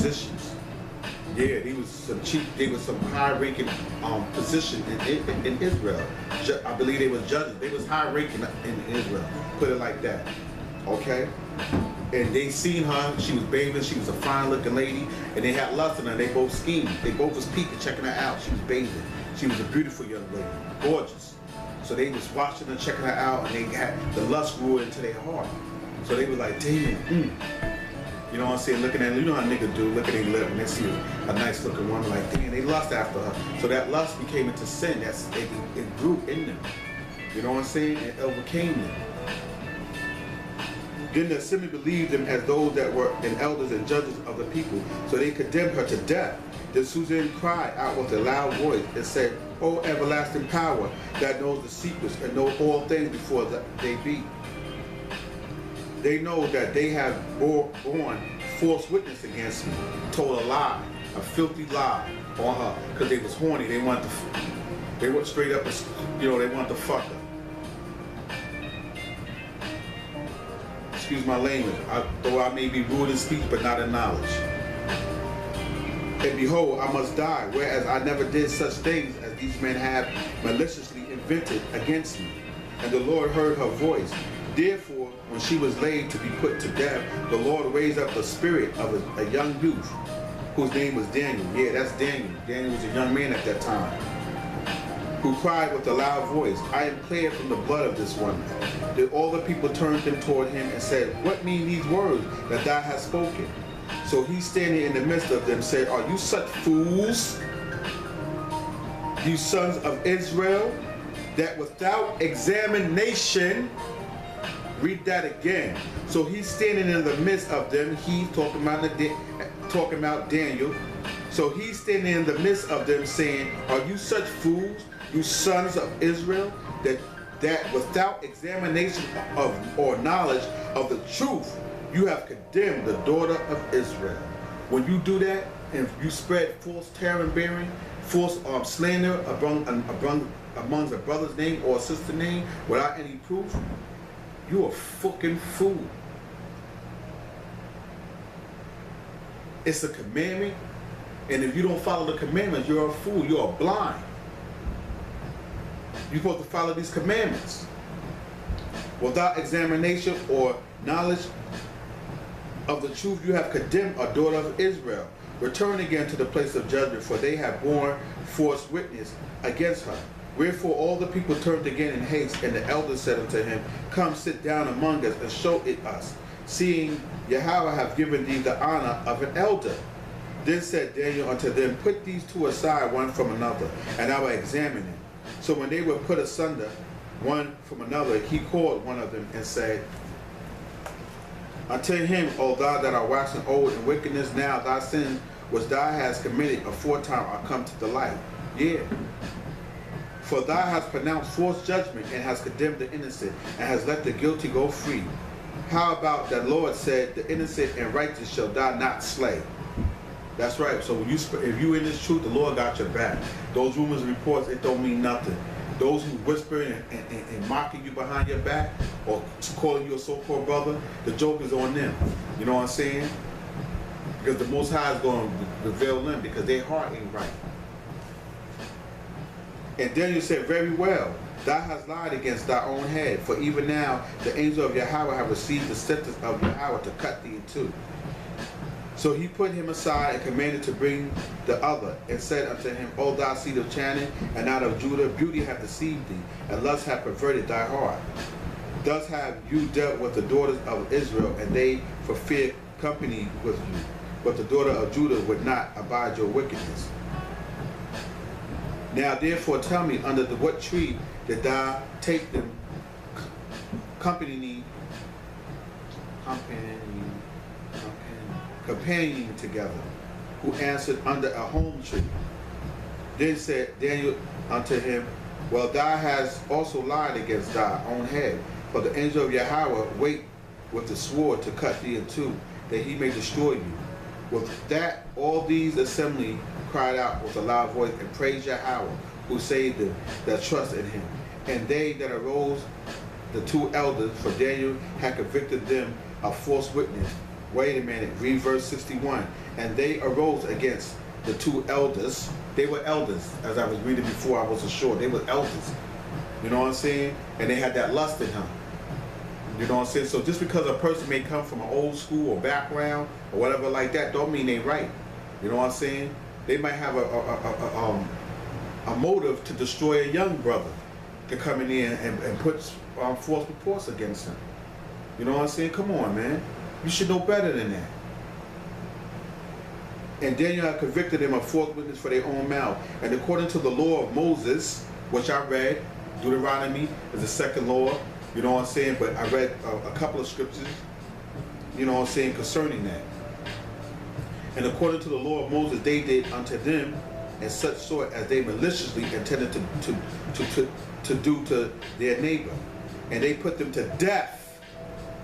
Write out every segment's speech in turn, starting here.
positions. Yeah, they was some high-ranking position in Israel. I believe they was judges. They was high-ranking in Israel. Put it like that. Okay? And they seen her. She was bathing. She was a fine-looking lady, and they had lust in her. They both schemed. They both was peeking, checking her out. She was bathing. She was a beautiful young lady, gorgeous. So they was watching her, checking her out, and they had the lust grew into their heart. So they was like, damn. You know what I'm saying? Looking at, you know how niggas do, look at their lip and they see a nice looking woman, like, damn, they lust after her. So that lust became into sin. It grew in them. You know what I'm saying? It overcame them. Then the assembly believed them as those that were and elders and judges of the people. So they condemned her to death. Then Susan cried out with a loud voice and said, O everlasting power that knows the secrets and knows all things before they be. They know that they have borne false witness against me, told a lie, a filthy lie on her, because they was horny. They went straight up, they wanted to fuck her. Excuse my language, though I may be rude in speech, but not in knowledge. And behold, I must die, whereas I never did such things as these men have maliciously invented against me. And the Lord heard her voice. Therefore, when she was laid to be put to death, the Lord raised up the spirit of a young youth, whose name was Daniel. Yeah, that's Daniel. Daniel was a young man at that time, who cried with a loud voice, I am cleared from the blood of this one. Then all the people turned them toward him and said, What mean these words that thou hast spoken? So he, standing in the midst of them, said, Are you such fools, you sons of Israel, that without examination, read that again. So he's standing in the midst of them. He's talking about Daniel. So he's standing in the midst of them saying, Are you such fools, you sons of Israel, that without examination of or knowledge of the truth, you have condemned the daughter of Israel? When you do that, and you spread false talebearing, false slander amongst a brother's name or a sister's name without any proof, you're a fucking fool. It's a commandment, and if you don't follow the commandments, you're a fool. You're blind. You're supposed to follow these commandments. Without examination or knowledge of the truth, you have condemned a daughter of Israel. Return again to the place of judgment, for they have borne false witness against her. Wherefore all the people turned again in haste, and the elders said unto him, Come, sit down among us, and show it us, seeing Yahweh have given thee the honor of an elder. Then said Daniel unto them, Put these two aside one from another, and I will examine it. So when they were put asunder one from another, he called one of them and said unto him, O thou that art waxing old in wickedness, now thy sins which thou hast committed aforetime are come to the light. Yeah. For thou hast pronounced false judgment, and hast condemned the innocent, and hast let the guilty go free. How about that Lord said, The innocent and righteous shall thou not slay? That's right. So when if you in this truth, the Lord got your back. Those rumors and reports, it don't mean nothing. Those who whisper and mocking you behind your back, or calling you a so-called brother, the joke is on them. You know what I'm saying? Because the Most High is going to reveal them, because their heart ain't right. And Daniel said, Very well, thou hast lied against thy own head, for even now the angel of Yahweh have received the sentence of Yahweh to cut thee in two. So he put him aside and commanded to bring the other, and said unto him, O thou seed of Chanaan, and out of Judah, beauty hath deceived thee, and lust hath perverted thy heart. Thus have you dealt with the daughters of Israel, and they for fear company with you. But the daughter of Judah would not abide your wickedness. Now therefore tell me, under what tree did thou take them companioning together? Who answered, Under a holm tree. Then said Daniel unto him, Well, thou hast also lied against thy own head, for the angel of Yahweh wait with the sword to cut thee in two, that he may destroy you. With that, all these assembly cried out with a loud voice and praised Yahweh, who saved them that trust in him. And they that arose, the two elders, for Daniel had convicted them of false witness, Wait a minute, read verse 61. And they arose against the two elders. They were elders, as I was reading before, I wasn't sure. They were elders. You know what I'm saying? And they had that lust in him. You know what I'm saying? So just because a person may come from an old school or background or whatever like that, don't mean they right. You know what I'm saying? They might have a motive to destroy a young brother to come in there and put false reports against him. You know what I'm saying? Come on, man. You should know better than that. And Daniel had convicted them of false witness for their own mouth. And according to the law of Moses, which I read, Deuteronomy is the second law, you know what I'm saying? But I read a couple of scriptures, you know what I'm saying, concerning that. And according to the law of Moses, they did unto them in such sort as they maliciously intended to do to their neighbor. And they put them to death.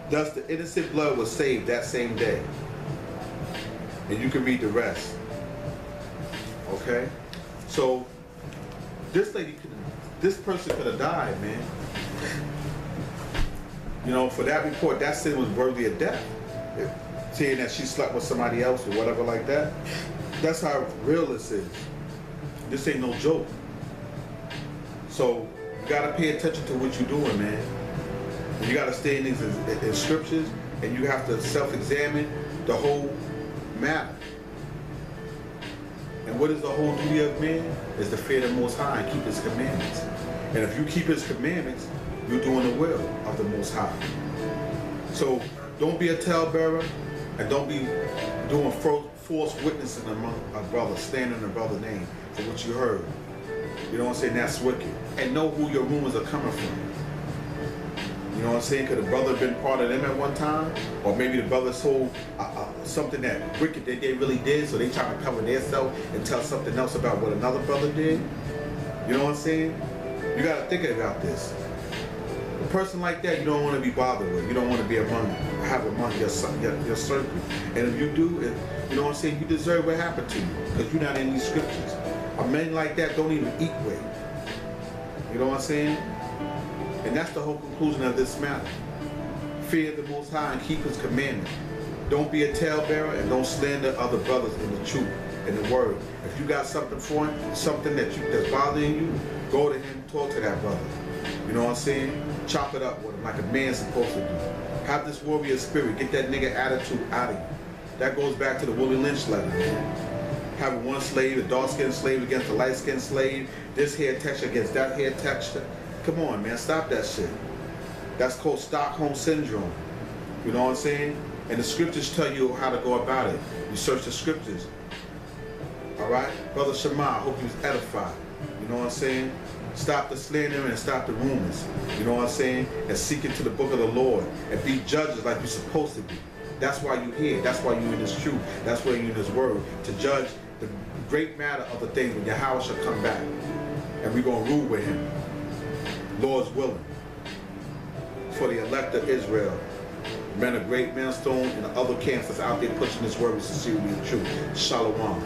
Thus the innocent blood was saved that same day. And you can read the rest. Okay? So this person could have died, man. You know, for that report, that sin was worthy of death. Saying that she slept with somebody else or whatever like that. That's how real this is. This ain't no joke. So you gotta pay attention to what you're doing, man. And you gotta stay in these in scriptures, and you have to self-examine the whole matter. And what is the whole duty of man? Is to fear the Most High and keep His commandments. And if you keep His commandments, you're doing the will of the Most High. So don't be a talebearer, and don't be doing false witnessing among a brother, standing in a brother's name for what you heard. You know what I'm saying? That's wicked. And know who your rumors are coming from. You know what I'm saying? Could a brother have been part of them at one time? Or maybe the brother told something that wicked that they really did, so they trying to cover themselves and tell something else about what another brother did. You know what I'm saying? You got to think about this. A person like that, you don't want to be bothered with. You don't want to be have among your circle. And if you do, you know what I'm saying, you deserve what happened to you, because you're not in these scriptures. A man like that don't even eat with. You know what I'm saying? And that's the whole conclusion of this matter. Fear the Most High and keep His commandments. Don't be a talebearer, and don't slander other brothers in the truth and the word. If you got something for him, something that's bothering you, go to him, talk to that brother. You know what I'm saying? Chop it up with him like a man's supposed to do. Have this warrior spirit. Get that nigga attitude out of you. That goes back to the Willie Lynch letter, man. Having one slave, a dark-skinned slave against a light-skinned slave, this hair texture against that hair texture. Come on, man, stop that shit. That's called Stockholm Syndrome. You know what I'm saying? And the scriptures tell you how to go about it. You search the scriptures. Alright? Brother Shema, I hope you was edified. You know what I'm saying? Stop the slander and stop the rumors. You know what I'm saying? And seek into the book of the Lord. And be judges like you're supposed to be. That's why you're here. That's why you're in this truth. That's why you're in this word. To judge the great matter of the things when Yahweh shall come back. And we're going to rule with him. Lord's willing. For the elect of Israel. Men of great millstone and the other camps that's out there pushing this word with sincerity and truth. Shalom.